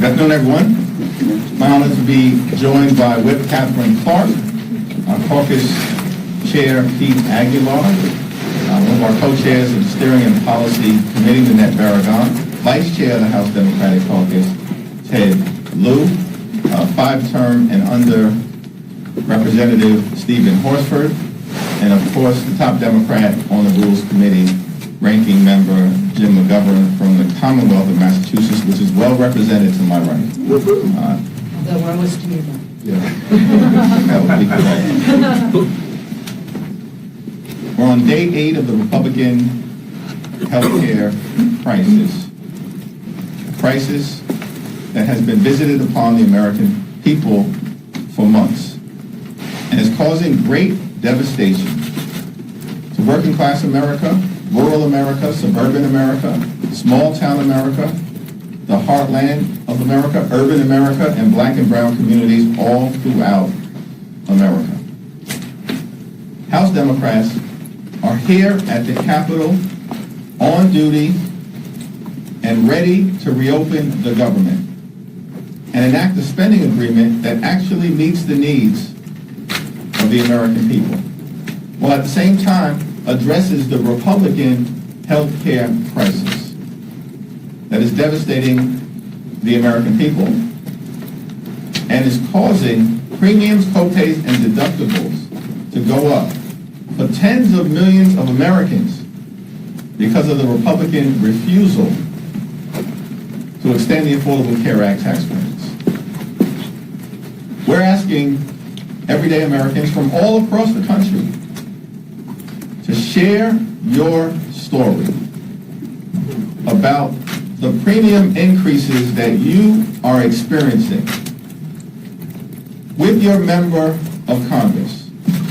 Good afternoon, everyone. My honor to be joined by Whip Catherine Clark, our caucus chair Keith Aguilar, one of our co-chairs of the Steering and Policy Committee, Nanette Barragan, Vice Chair of the House Democratic Caucus, Ted Lieu, five-term and under Representative Stephen Horsford, and of course the top Democrat on the Rules Committee, Ranking Member Jim McGovern from the Commonwealth of Massachusetts, which is well represented to my right. Although we're always to you then. Yeah. That would be correct. We're on day 8 of the Republican healthcare crisis. A crisis that has been visited upon the American people for months and is causing great devastation to working class America, rural America, suburban America, small town America, the heartland of America, urban America, and black and brown communities all throughout America. House Democrats are here at the Capitol on duty and ready to reopen the government and enact a spending agreement that actually meets the needs of the American people, while at the same time addresses the Republican health care crisis that is devastating the American people and is causing premiums, copays, and deductibles to go up for tens of millions of Americans because of the Republican refusal to extend the Affordable Care Act tax credits. We're asking everyday Americans from all across the country to share your story about the premium increases that you are experiencing with your member of Congress,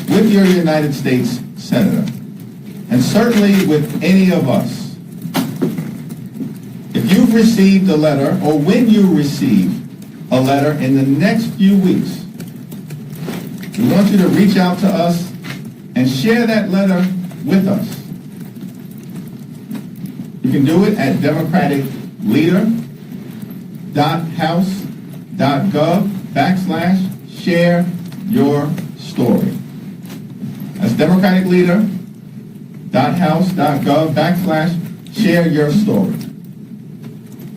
with your United States Senator, and certainly with any of us. If you've received a letter, or when you receive a letter in the next few weeks, we want you to reach out to us and share that letter with us. You can do it at democraticleader.house.gov/share your story. That's democraticleader.house.gov/share your story.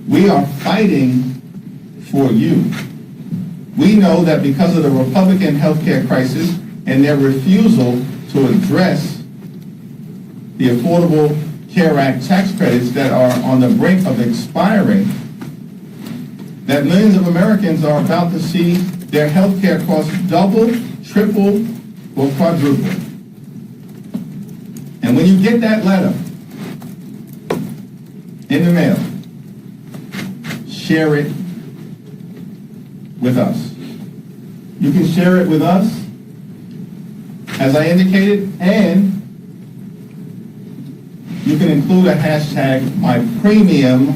We are fighting for you. We know that because of the Republican healthcare crisis and their refusal to address the Affordable Care Act tax credits that are on the brink of expiring, that millions of Americans are about to see their health care costs double, triple, or quadruple. And when you get that letter in the mail, share it with us. You can share it with us, as I indicated, and you can include a hashtag, my premium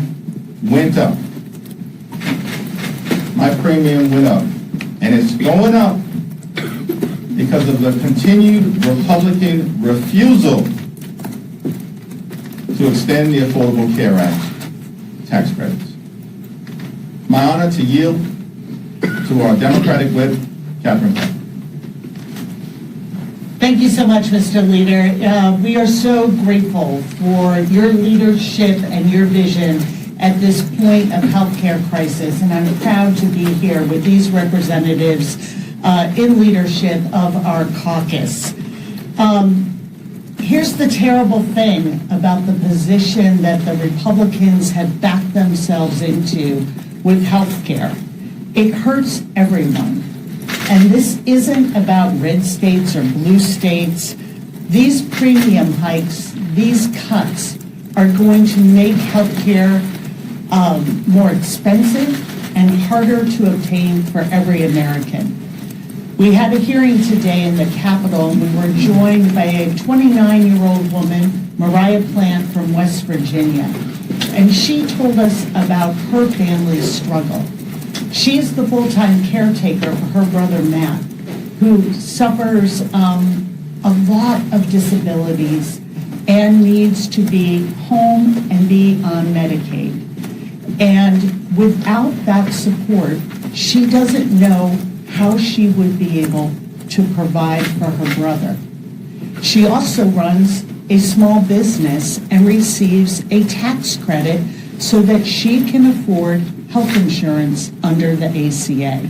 went up. My premium went up. And it's going up because of the continued Republican refusal to extend the Affordable Care Act tax credits. My honor to yield to our Democratic Whip, Catherine Clark. Thank you so much, Mr. Leader. We are so grateful for your leadership and your vision at this point of healthcare crisis, and I'm proud to be here with these representatives in leadership of our caucus. Here's the terrible thing about the position that the Republicans have backed themselves into with healthcare. It hurts everyone. And this isn't about red states or blue states. These premium hikes, these cuts, are going to make healthcare more expensive and harder to obtain for every American. We had a hearing today in the Capitol, and we were joined by a 29-year-old woman, Mariah Plant from West Virginia. And she told us about her family's struggle. She's the full-time caretaker for her brother, Matt, who suffers a lot of disabilities and needs to be home and be on Medicaid. And without that support, she doesn't know how she would be able to provide for her brother. She also runs a small business and receives a tax credit so that she can afford health insurance under the ACA.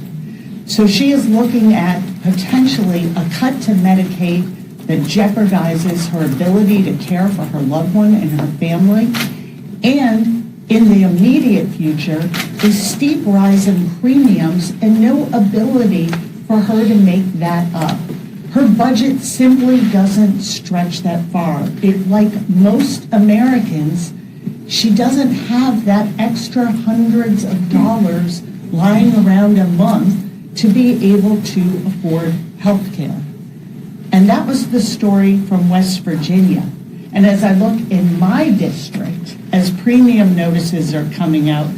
So she is looking at potentially a cut to Medicaid that jeopardizes her ability to care for her loved one and her family. And in the immediate future, the steep rise in premiums and no ability for her to make that up. Her budget simply doesn't stretch that far. Like most Americans, she doesn't have that extra hundreds of dollars lying around a month to be able to afford health care. And that was the story from West Virginia. And as I look in my district, as premium notices are coming out,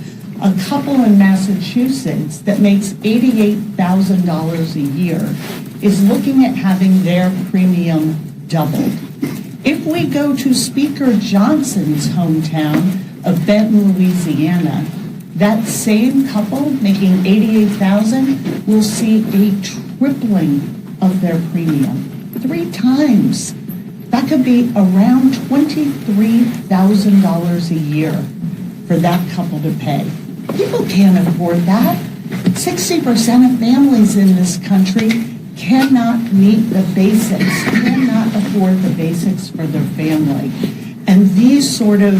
a couple in Massachusetts that makes $88,000 a year is looking at having their premium doubled. If we go to Speaker Johnson's hometown of Benton, Louisiana, that same couple making $88,000 will see a tripling of their premium. 3 times. That could be around $23,000 a year for that couple to pay. People can't afford that. 60% of families in this country cannot meet the basics, cannot afford the basics for their family. And these sort of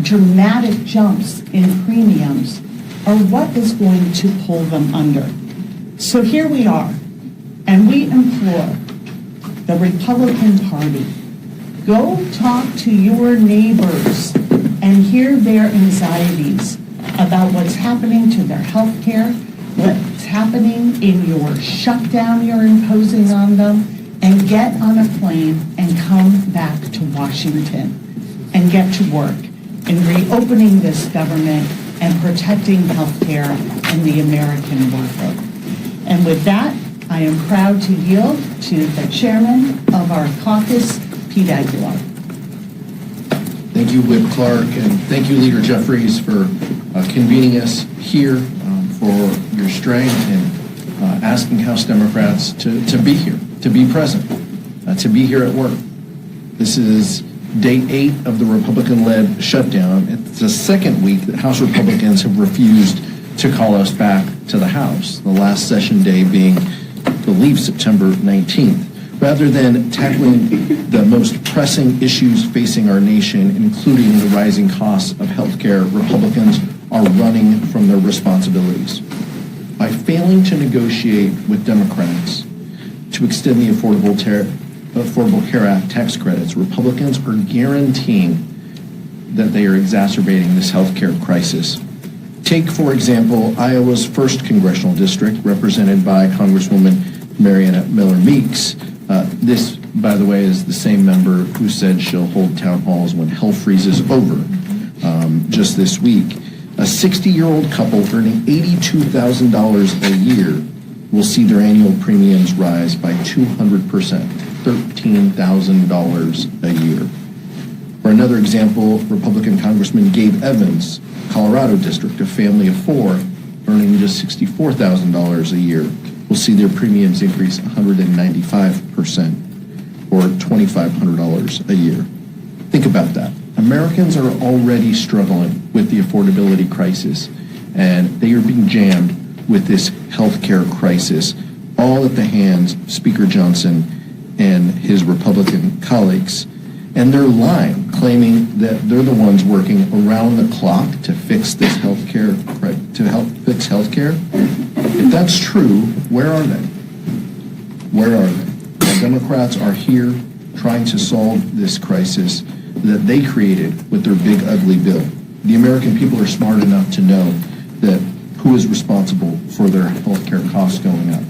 dramatic jumps in premiums are what is going to pull them under. So here we are, and we implore the Republican Party, go talk to your neighbors and hear their anxieties about what's happening to their health care, what's happening in your shutdown you're imposing on them, and get on a plane and come back to Washington and get to work in reopening this government and protecting health care and the American worker. And with that, I am proud to yield to the chairman of our caucus, Pete Aguilar. Thank you, Whip Clark, and thank you, Leader Jeffries, for convening us here, for your strength and asking House Democrats to be here, to be present, to be here at work. This is day 8 of the Republican-led shutdown. It's the second week that House Republicans have refused to call us back to the House, the last session day being, I believe, September 19th. Rather than tackling the most pressing issues facing our nation, including the rising costs of health care, Republicans are running from their responsibilities. By failing to negotiate with Democrats to extend the Affordable Care Act tax credits, Republicans are guaranteeing that they are exacerbating this health care crisis. Take, for example, Iowa's 1st Congressional District, represented by Congresswoman Marietta Miller Meeks. This, by the way, is the same member who said she'll hold town halls when hell freezes over just this week. A 60-year-old couple earning $82,000 a year will see their annual premiums rise by 200%, $13,000 a year. For another example, Republican Congressman Gabe Evans, Colorado District, a family of 4 earning just $64,000 a year, will see their premiums increase 195%, or $2,500 a year. Think about that. Americans are already struggling with the affordability crisis, and they are being jammed with this health care crisis, all at the hands of Speaker Johnson and his Republican colleagues. And they're lying, claiming that they're the ones working around the clock to fix this health care, to help fix health care. If that's true, where are they? Where are they? The Democrats are here trying to solve this crisis that they created with their big, ugly bill. The American people are smart enough to know that who is responsible for their health care costs going up.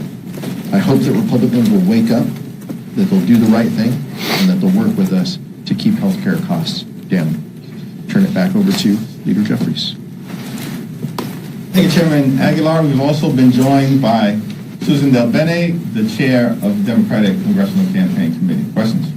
I hope that Republicans will wake up, that they'll do the right thing, and that they'll work with us to keep health care costs down. Turn it back over to Leader Jeffries. Thank you, Chairman Aguilar. We've also been joined by Susan Del Bene, the chair of the Democratic Congressional Campaign Committee. Questions?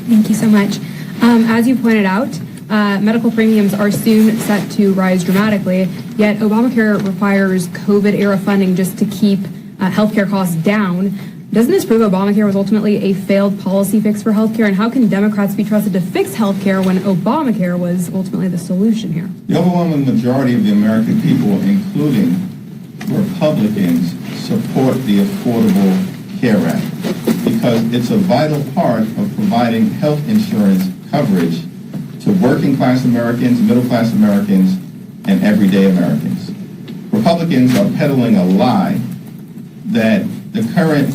Thank you so much. As you pointed out, medical premiums are soon set to rise dramatically, yet Obamacare requires COVID-era funding just to keep healthcare costs down. Doesn't this prove Obamacare was ultimately a failed policy fix for healthcare? And how can Democrats be trusted to fix healthcare when Obamacare was ultimately the solution here? The overwhelming majority of the American people, including Republicans, support the Affordable Care Act because it's a vital part of providing health insurance coverage to working class Americans, middle class Americans, and everyday Americans. Republicans are peddling a lie that the current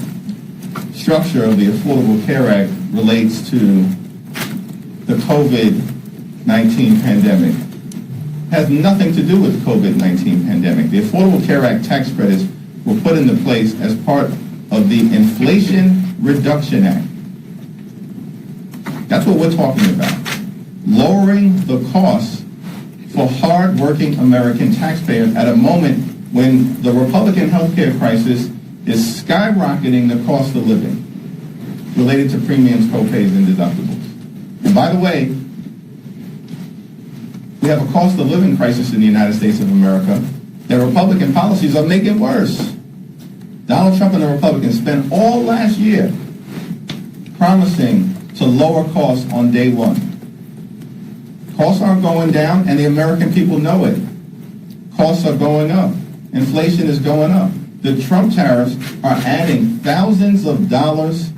structure of the Affordable Care Act relates to the COVID-19 pandemic. It has nothing to do with the COVID-19 pandemic. The Affordable Care Act tax credits were put into place as part of the Inflation Reduction Act. That's what we're talking about. Lowering the costs for hard-working American taxpayers at a moment when the Republican healthcare crisis is skyrocketing the cost of living related to premiums, co-pays, and deductibles. And by the way, we have a cost of living crisis in the United States of America that Republican policies are making worse. Donald Trump and the Republicans spent all last year promising to lower costs on day one. Costs aren't going down, and the American people know it. Costs are going up. Inflation is going up. The Trump tariffs are adding thousands of dollars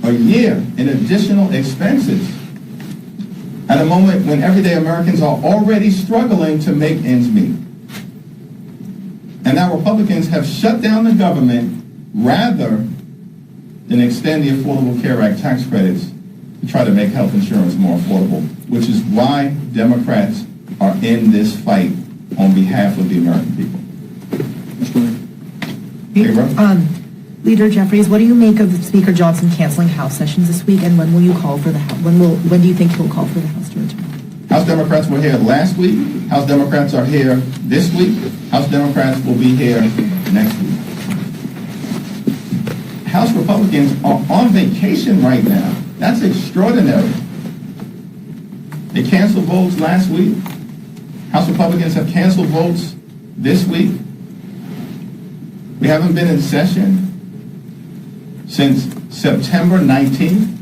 a year in additional expenses at a moment when everyday Americans are already struggling to make ends meet. And now Republicans have shut down the government rather than extend the Affordable Care Act tax credits to try to make health insurance more affordable, which is why Democrats are in this fight on behalf of the American people. Leader Jeffries, what do you make of Speaker Johnson canceling House sessions this week, and when will you call for the when do you think he'll call for the House to return? House Democrats were here last week. House Democrats are here this week. House Democrats will be here next week. House Republicans are on vacation right now. That's extraordinary. They canceled votes last week. House Republicans have canceled votes this week. We haven't been in session since September 19th.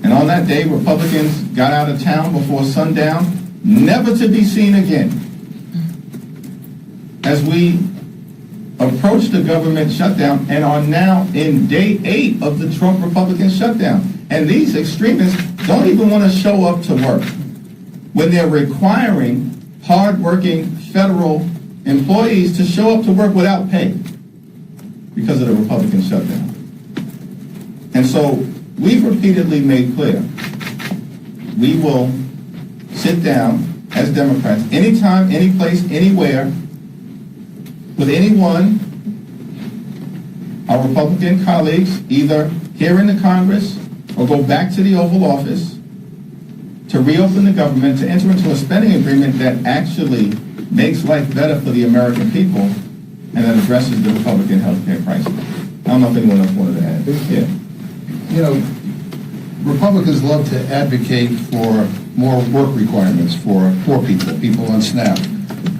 And on that day, Republicans got out of town before sundown, never to be seen again. As we approach the government shutdown and are now in day 8 of the Trump Republican shutdown. And these extremists don't even want to show up to work when they're requiring hardworking federal employees to show up to work without pay because of the Republican shutdown. And so we've repeatedly made clear we will sit down as Democrats anytime, any place, anywhere with anyone, our Republican colleagues, either here in the Congress or go back to the Oval Office to reopen the government, to enter into a spending agreement that actually makes life better for the American people and that addresses the Republican health care crisis. I don't know if anyone else wanted to add. Yeah. You know, Republicans love to advocate for more work requirements for poor people, people on SNAP,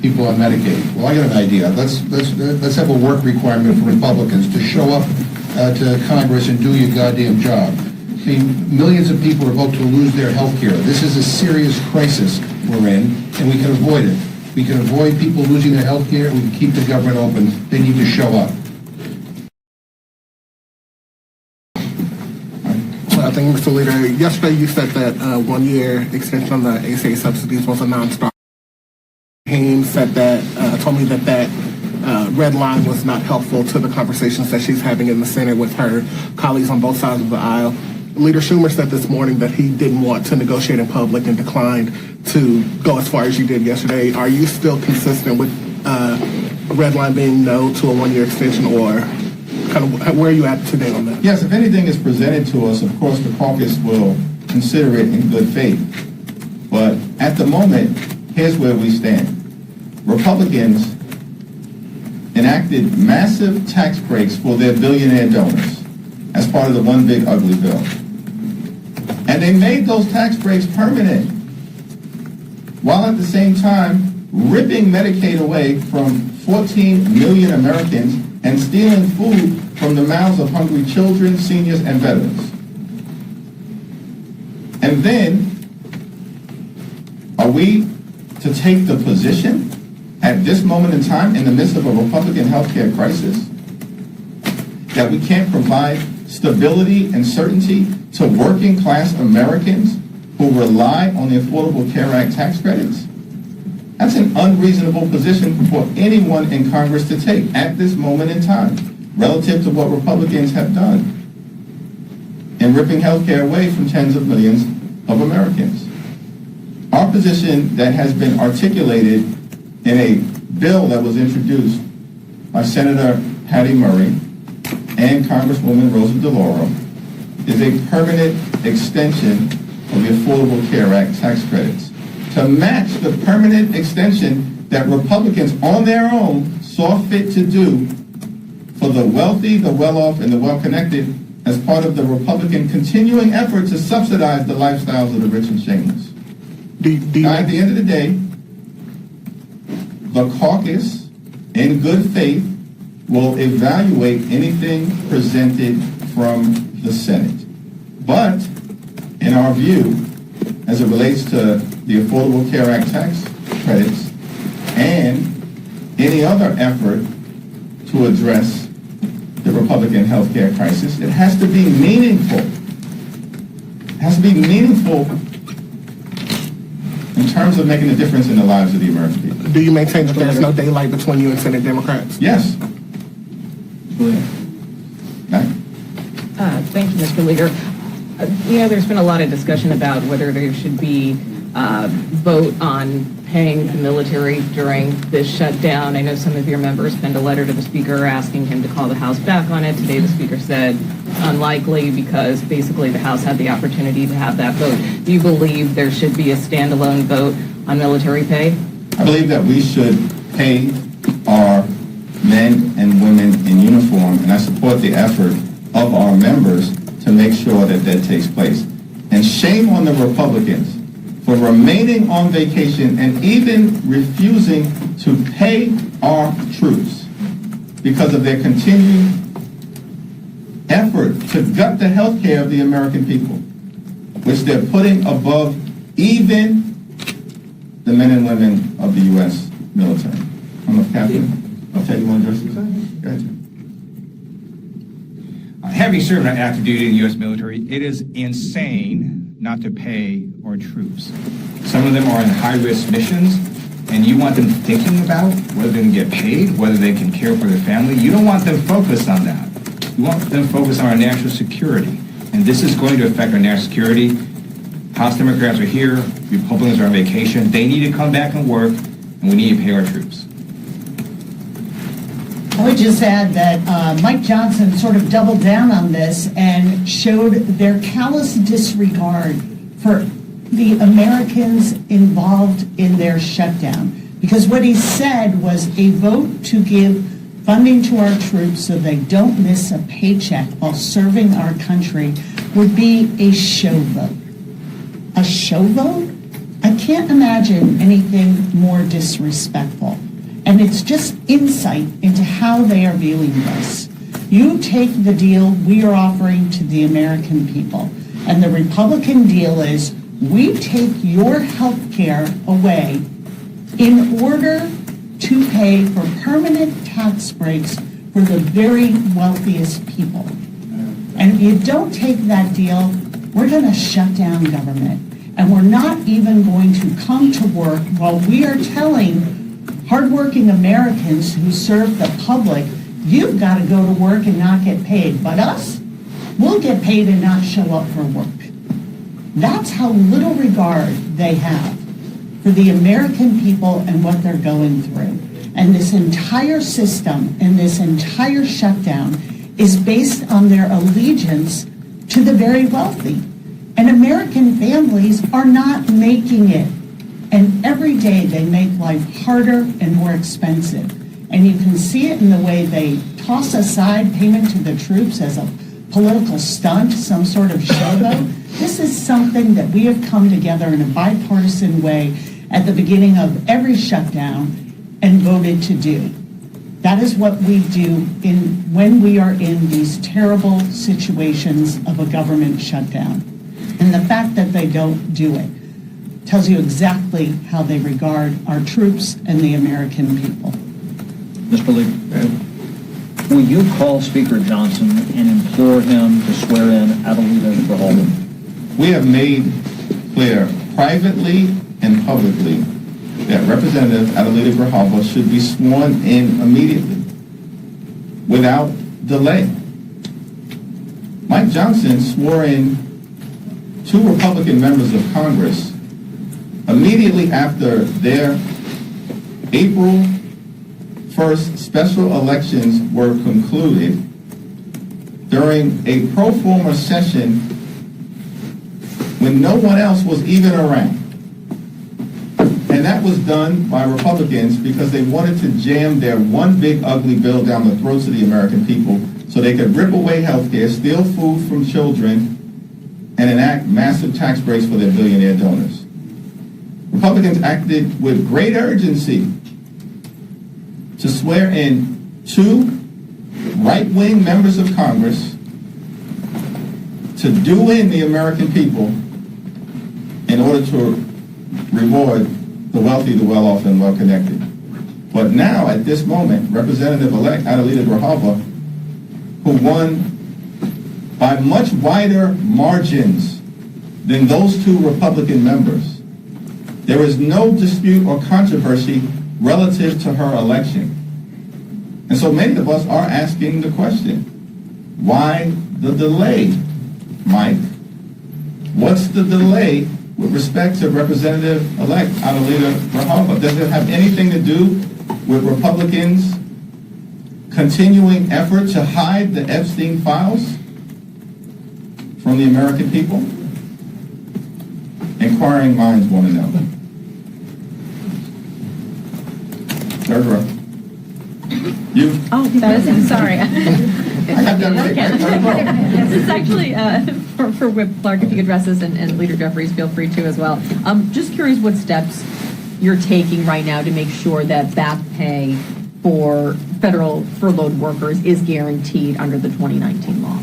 people on Medicaid. Well, I got an idea. Let's have a work requirement for Republicans to show up to Congress and do your goddamn job. I mean, millions of people are about to lose their health care. This is a serious crisis we're in, and we can avoid it. We can avoid people losing their health care. We can keep the government open. They need to show up. I think, Mr. Leader, yesterday you said that 1-year extension on the ACA subsidies was a non-starter. Hames said that, told me that red line was not helpful to the conversations that she's having in the Senate with her colleagues on both sides of the aisle. Leader Schumer said this morning that he didn't want to negotiate in public and declined to go as far as you did yesterday. Are you still consistent with a red line being no to a 1-year extension, or kind of where are you at today on that? Yes, if anything is presented to us, of course the caucus will consider it in good faith. But at the moment, here's where we stand. Republicans enacted massive tax breaks for their billionaire donors as part of the One Big Ugly Bill. And they made those tax breaks permanent, while at the same time ripping Medicaid away from 14 million Americans and stealing food from the mouths of hungry children, seniors, and veterans. And then, are we to take the position at this moment in time, in the midst of a Republican healthcare crisis, that we can't provide stability and certainty to working class Americans who rely on the Affordable Care Act tax credits? That's an unreasonable position for anyone in Congress to take at this moment in time, relative to what Republicans have done in ripping health care away from tens of millions of Americans. Our position that has been articulated in a bill that was introduced by Senator Patty Murray and Congresswoman Rosa DeLauro is a permanent extension of the Affordable Care Act tax credits to match the permanent extension that Republicans on their own saw fit to do for the wealthy, the well-off, and the well-connected as part of the Republican continuing effort to subsidize the lifestyles of the rich and shameless. Now, at the end of the day, the caucus, in good faith, will evaluate anything presented from the Senate. But, in our view, as it relates to the Affordable Care Act tax credits and any other effort to address the Republican health care crisis, it has to be meaningful. It has to be meaningful in terms of making a difference in the lives of the American people. Do you maintain that there's no daylight between you and Senate Democrats? Yes. Thank you, Mr. Leader. There's been a lot of discussion about whether there should be vote on paying the military during this shutdown. I know some of your members sent a letter to the Speaker asking him to call the House back on it. Today the Speaker said unlikely because basically the House had the opportunity to have that vote. Do you believe there should be a standalone vote on military pay? I believe that we should pay our men and women in uniform, and I support the effort of our members to make sure that that takes place. And shame on the Republicans for remaining on vacation and even refusing to pay our troops because of their continued effort to gut the health care of the American people, which they're putting above even the men and women of the U.S. military. Captain, I'll tell you one address. Go ahead. Having served on active duty in the U.S. military, it is insane not to pay our troops. Some of them are in high-risk missions, and you want them thinking about whether they can get paid, whether they can care for their family. You don't want them focused on that. You want them focused on our national security, and this is going to affect our national security. House Democrats are here, Republicans are on vacation. They need to come back and work, and we need to pay our troops. I would just add that Mike Johnson sort of doubled down on this and showed their callous disregard for the Americans involved in their shutdown. Because what he said was a vote to give funding to our troops so they don't miss a paycheck while serving our country would be a show vote. A show vote? I can't imagine anything more disrespectful. And it's just insight into how they are viewing this. You take the deal we are offering to the American people, and the Republican deal is we take your health care away in order to pay for permanent tax breaks for the very wealthiest people. And if you don't take that deal, we're going to shut down government. And we're not even going to come to work while we are telling hardworking Americans who serve the public, you've got to go to work and not get paid. But us, we'll get paid and not show up for work. That's how little regard they have for the American people and what they're going through. And this entire system and this entire shutdown is based on their allegiance to the very wealthy. And American families are not making it. And every day they make life harder and more expensive. And you can see it in the way they toss aside payment to the troops as a political stunt, some sort of showboat. This is something that we have come together in a bipartisan way at the beginning of every shutdown and voted to do. That is what we do when we are in these terrible situations of a government shutdown. And the fact that they don't do it tells you exactly how they regard our troops and the American people. Mr. Lee, will you call Speaker Johnson and implore him to swear in Adelita Grijalva? We have made clear privately and publicly that Representative Adelita Grijalva should be sworn in immediately, without delay. Mike Johnson swore in 2 Republican members of Congress immediately after their April 1st special elections were concluded during a pro forma session when no one else was even around. And that was done by Republicans because they wanted to jam their one big ugly bill down the throats of the American people so they could rip away health care, steal food from children, and enact massive tax breaks for their billionaire donors. Republicans acted with great urgency to swear in 2 right-wing members of Congress to do in the American people in order to reward the wealthy, the well-off, and well-connected. But now, at this moment, Representative-elect Adelita Grijalva, who won by much wider margins than those 2 Republican members, there is no dispute or controversy relative to her election. And so many of us are asking the question, why the delay, Mike? What's the delay with respect to Representative-elect Adelita Grijalva? Does it have anything to do with Republicans' continuing effort to hide the Epstein files from the American people? Inquiring minds want to know. Third row. You? Oh, sorry. I have done it. Yes, it's actually for Whip Clark, if you could address this, and Leader Jeffries, feel free to as well. Just curious what steps you're taking right now to make sure that back pay for federal furloughed workers is guaranteed under the 2019 law.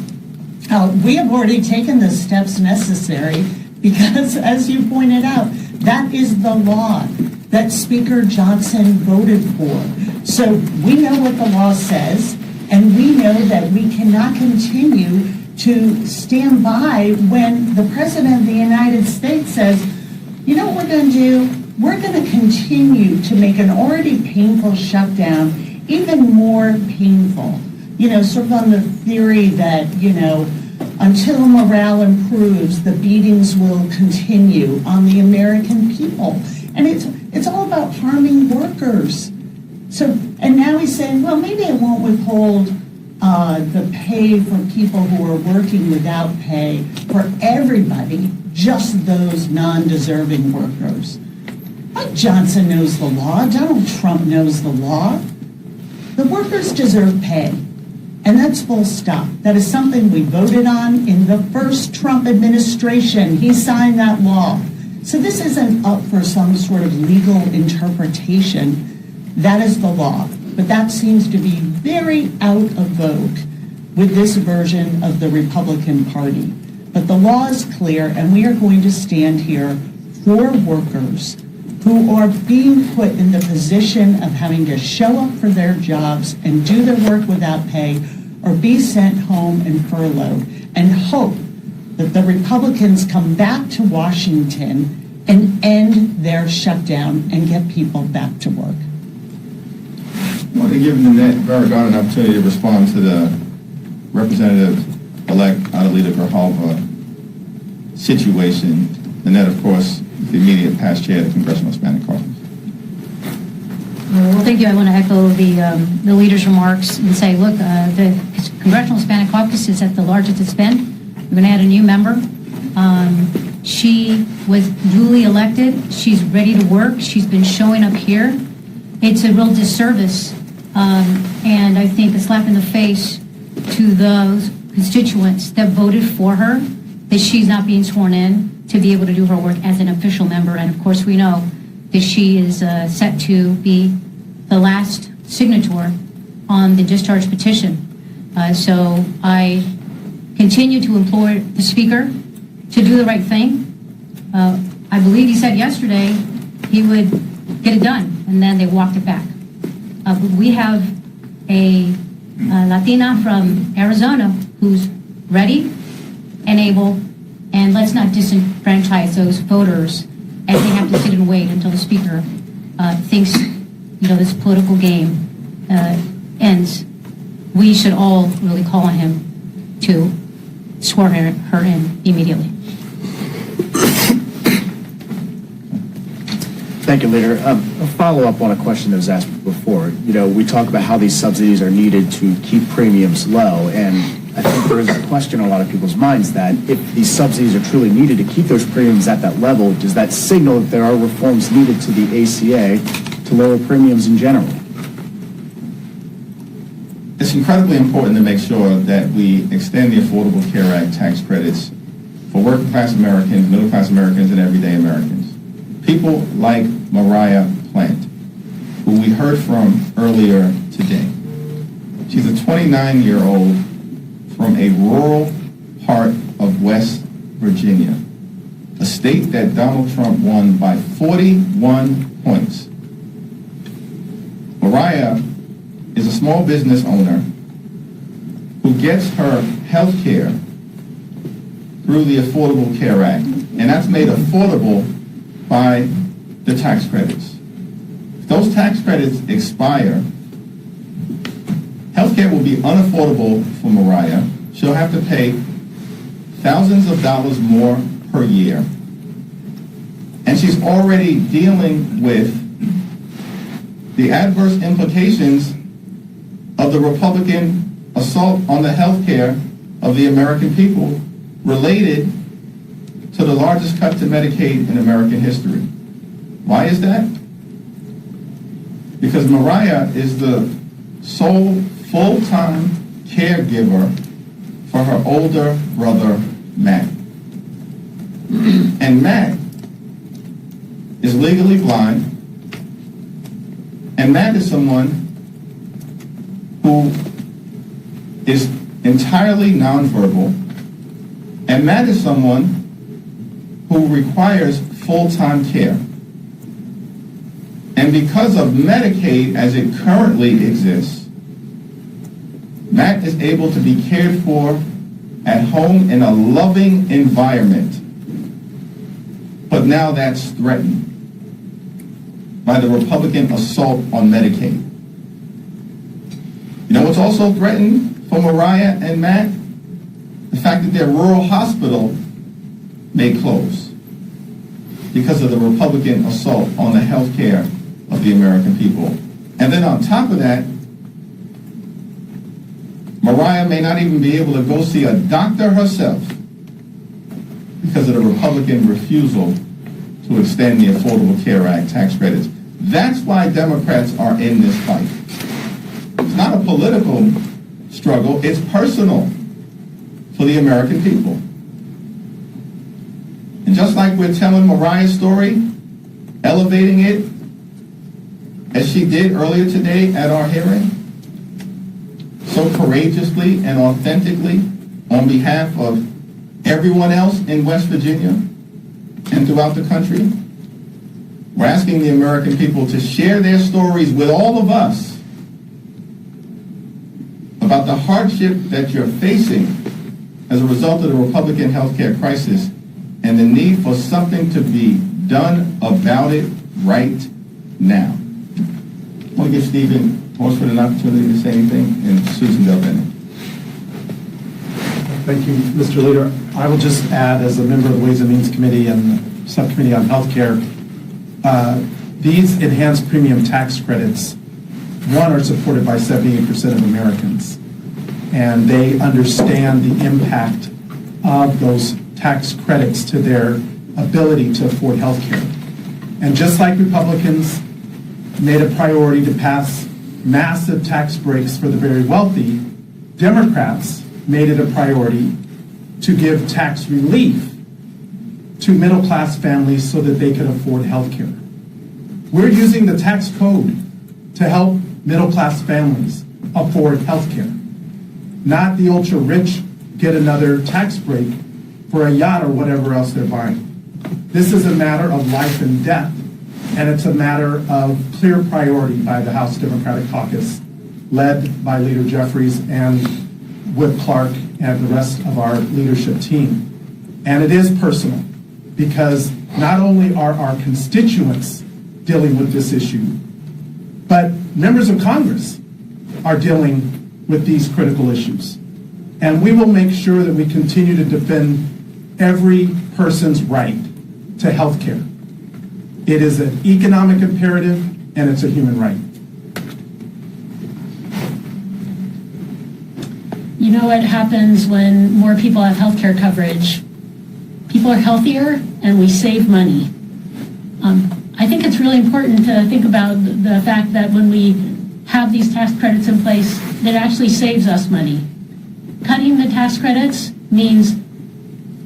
We have already taken the steps necessary because, as you pointed out, that is the law that Speaker Johnson voted for. So we know what the law says, and we know that we cannot continue to stand by when the President of the United States says, you know what we're going to do? We're going to continue to make an already painful shutdown even more painful. Sort of on the theory that, until morale improves, the beatings will continue on the American people. And it's all about harming workers. And now he's saying, well, maybe it won't withhold the pay for people who are working without pay for everybody, just those non-deserving workers. Mike Johnson knows the law. Donald Trump knows the law. The workers deserve pay. And that's full stop. That is something we voted on in the first Trump administration. He signed that law. So this isn't up for some sort of legal interpretation. That is the law. But that seems to be very out of vogue with this version of the Republican Party. But the law is clear, and we are going to stand here for workers who are being put in the position of having to show up for their jobs and do their work without pay or be sent home and furloughed, and hope that the Republicans come back to Washington and end their shutdown and get people back to work. I want to give Nanette Barragán an opportunity to respond to the Representative-elect Adelita Grijalva situation. Nanette, of course, the immediate past chair of the Congressional Hispanic Caucus. Well, thank you. I want to echo the leader's remarks and say, look, the Congressional Hispanic Caucus is at the largest it's been. We're going to add a new member. She was duly elected. She's ready to work. She's been showing up here. It's a real disservice, and I think a slap in the face to those constituents that voted for her, that she's not being sworn in to be able to do her work as an official member. And of course, we know that she is set to be the last signator on the discharge petition. So I continue to implore the Speaker to do the right thing. I believe he said yesterday he would get it done, and then they walked it back. But we have a Latina from Arizona who's ready and able, and let's not disenfranchise those voters as they have to sit and wait until the Speaker thinks, this political game ends. We should all really call on him to swear her in immediately. Thank you, Leader. A follow-up on a question that was asked before. We talk about how these subsidies are needed to keep premiums low, and I think there is a question in a lot of people's minds that if these subsidies are truly needed to keep those premiums at that level, does that signal that there are reforms needed to the ACA to lower premiums in general? It's incredibly important to make sure that we extend the Affordable Care Act tax credits for working-class Americans, middle-class Americans, and everyday Americans. People like Mariah Plant, who we heard from earlier today. She's a 29-year-old from a rural part of West Virginia, a state that Donald Trump won by 41 points. Mariah is a small business owner who gets her health care through the Affordable Care Act, and that's made affordable by the tax credits. If those tax credits expire, health care will be unaffordable for Mariah. She'll have to pay thousands of dollars more per year, and she's already dealing with the adverse implications of the Republican assault on the health care of the American people related to the largest cut to Medicaid in American history. Why is that? Because Mariah is the sole full-time caregiver for her older brother, Matt. And Matt is legally blind, and Matt is someone who is entirely nonverbal, and Matt is someone who requires full-time care. And because of Medicaid as it currently exists, Matt is able to be cared for at home in a loving environment. But now that's threatened by the Republican assault on Medicaid. You know what's also threatened for Mariah and Matt? The fact that their rural hospital may close because of the Republican assault on the health care of the American people. And then on top of that, Mariah may not even be able to go see a doctor herself because of the Republican refusal to extend the Affordable Care Act tax credits. That's why Democrats are in this fight. It's not a political struggle, it's personal for the American people. And just like we're telling Mariah's story, elevating it, as she did earlier today at our hearing, so courageously and authentically on behalf of everyone else in West Virginia and throughout the country, we're asking the American people to share their stories with all of us about the hardship that you're facing as a result of the Republican health care crisis and the need for something to be done about it right now. I want to give Stephen Horsford an opportunity to say anything, and Susan Delbene. Thank you, Mr. Leader. I will just add, as a member of the Ways and Means Committee and the Subcommittee on Healthcare, these enhanced premium tax credits, one, are supported by 78% of Americans, and they understand the impact of those tax credits to their ability to afford health care. And just like Republicans made a priority to pass massive tax breaks for the very wealthy, Democrats made it a priority to give tax relief to middle-class families so that they could afford health care. We're using the tax code to help middle-class families afford health care, not the ultra-rich get another tax break for a yacht or whatever else they're buying. This is a matter of life and death, and it's a matter of clear priority by the House Democratic Caucus, led by Leader Jeffries and Whip Clark and the rest of our leadership team. And it is personal, because not only are our constituents dealing with this issue, but members of Congress are dealing with these critical issues. And we will make sure that we continue to defend every person's right to health care. It is an economic imperative, and it's a human right. You know what happens when more people have health care coverage? People are healthier, and we save money. I think it's really important to think about the fact that when we have these tax credits in place, that actually saves us money. Cutting the tax credits means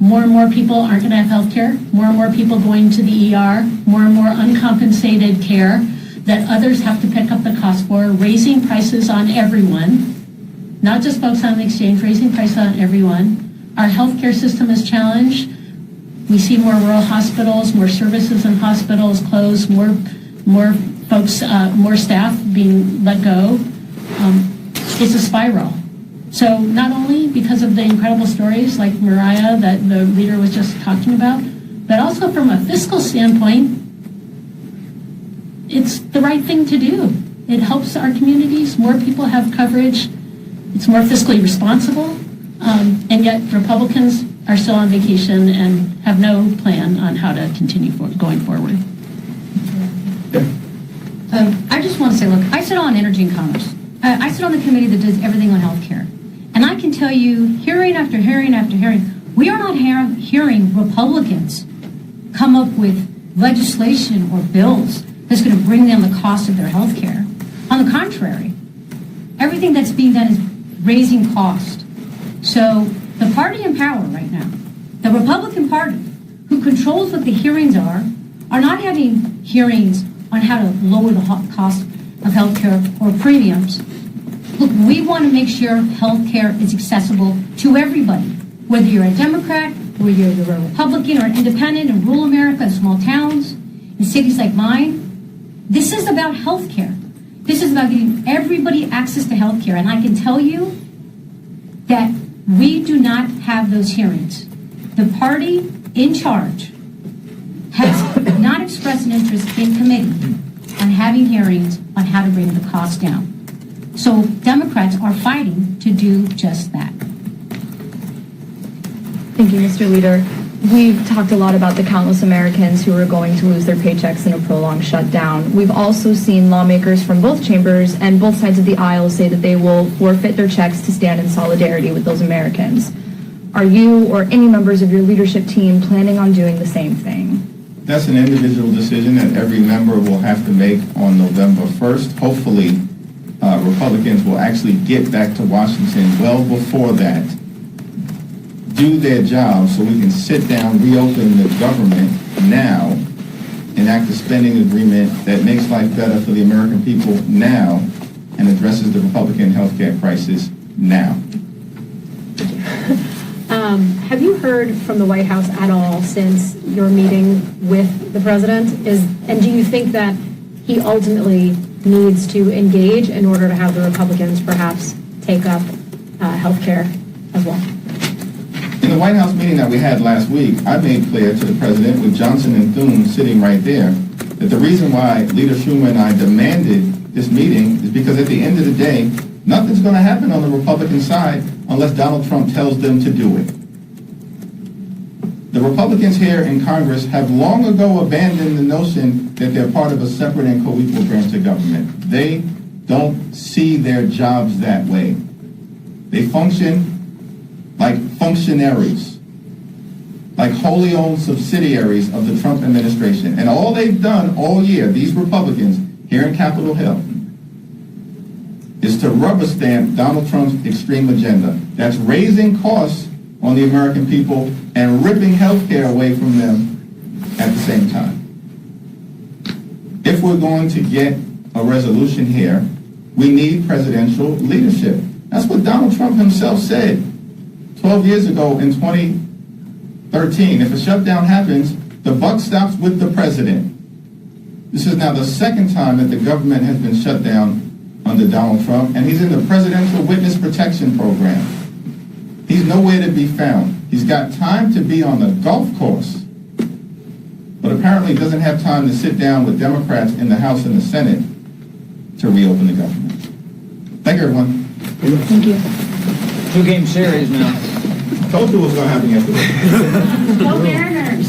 more and more people aren't going to have health care, more and more people going to the ER, more and more uncompensated care that others have to pick up the cost for, raising prices on everyone, not just folks on the exchange, raising prices on everyone. Our healthcare system is challenged. We see more rural hospitals, more services in hospitals closed, more folks, more staff being let go. It's a spiral. So not only because of the incredible stories like Mariah that the leader was just talking about, but also from a fiscal standpoint, it's the right thing to do. It helps our communities. More people have coverage. It's more fiscally responsible. And yet Republicans are still on vacation and have no plan on how to continue going forward. I just want to say, look, I sit on Energy and Commerce. I sit on the committee that does everything on health care. And I can tell you, hearing after hearing after hearing, we are not hearing Republicans come up with legislation or bills that's going to bring down the cost of their health care. On the contrary, everything that's being done is raising cost. So the party in power right now, the Republican Party, who controls what the hearings are not having hearings on how to lower the cost of health care or premiums. Look, we want to make sure health care is accessible to everybody, whether you're a Democrat, whether you're a Republican or an independent in rural America, in small towns, in cities like mine. This is about health care. This is about getting everybody access to health care. And I can tell you that we do not have those hearings. The party in charge has not expressed an interest in committee on having hearings on how to bring the cost down. So Democrats are fighting to do just that. Thank you, Mr. Leader. We've talked a lot about the countless Americans who are going to lose their paychecks in a prolonged shutdown. We've also seen lawmakers from both chambers and both sides of the aisle say that they will forfeit their checks to stand in solidarity with those Americans. Are you or any members of your leadership team planning on doing the same thing? That's an individual decision that every member will have to make on November 1st. Hopefully, Republicans will actually get back to Washington well before that, do their job so we can sit down, reopen the government now, enact a spending agreement that makes life better for the American people now and addresses the Republican health care crisis now. Have you heard from the White House at all since your meeting with the president? And do you think that he ultimately needs to engage in order to have the Republicans perhaps take up health care as well? In the White House meeting that we had last week, I made clear to the president, with Johnson and Thune sitting right there, that the reason why Leader Schumer and I demanded this meeting is because at the end of the day, nothing's going to happen on the Republican side unless Donald Trump tells them to do it. The Republicans here in Congress have long ago abandoned the notion that they're part of a separate and co-equal branch of government. They don't see their jobs that way. They function like functionaries, like wholly owned subsidiaries of the Trump administration. And all they've done all year, these Republicans here in Capitol Hill, is to rubber stamp Donald Trump's extreme agenda. That's raising costs on the American people and ripping health care away from them at the same time. If we're going to get a resolution here, we need presidential leadership. That's what Donald Trump himself said 12 years ago in 2013. If a shutdown happens, the buck stops with the president. This is now the second time that the government has been shut down under Donald Trump, and he's in the Presidential Witness Protection Program. He's nowhere to be found. He's got time to be on the golf course, but apparently doesn't have time to sit down with Democrats in the House and the Senate to reopen the government. Thank you, everyone. Thank you. Two-game series now. Told you what was going to happen yesterday. Go Mariners!